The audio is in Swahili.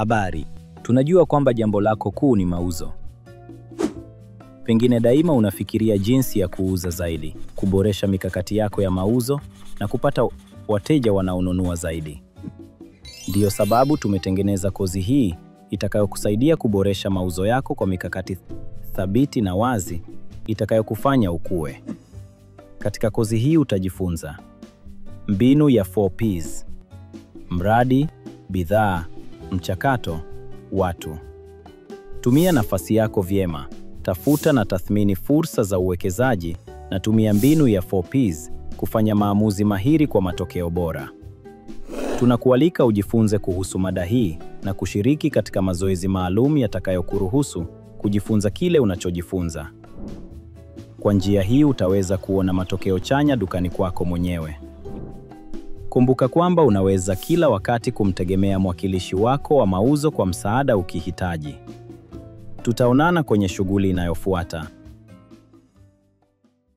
Habari. Tunajua kwamba jambo lako kuu ni mauzo. Pengine daima unafikiria jinsi ya kuuza zaidi, kuboresha mikakati yako ya mauzo na kupata wateja wanaonunua zaidi. Ndiyo sababu tumetengeneza kozi hii itakayokusaidia kuboresha mauzo yako kwa mikakati thabiti na wazi itakayokufanya ukue. Katika kozi hii utajifunza mbinu ya 4Ps: mradi, bidhaa, mchakato, watu. Tumia nafasi yako vyema, tafuta na tathmini fursa za uwekezaji na tumia mbinu ya 4Ps kufanya maamuzi mahiri kwa matokeo bora. Tunakualika ujifunze kuhusu mada hii na kushiriki katika mazoezi maalum yatakayokuruhusu kujifunza kile unachojifunza. Kwa njia hii utaweza kuona matokeo chanya dukani kwako mwenyewe. Kumbuka kwamba unaweza kila wakati kumtegemea mwakilishi wako wa mauzo kwa msaada ukihitaji. Tutaonana kwenye shughuli inayofuata.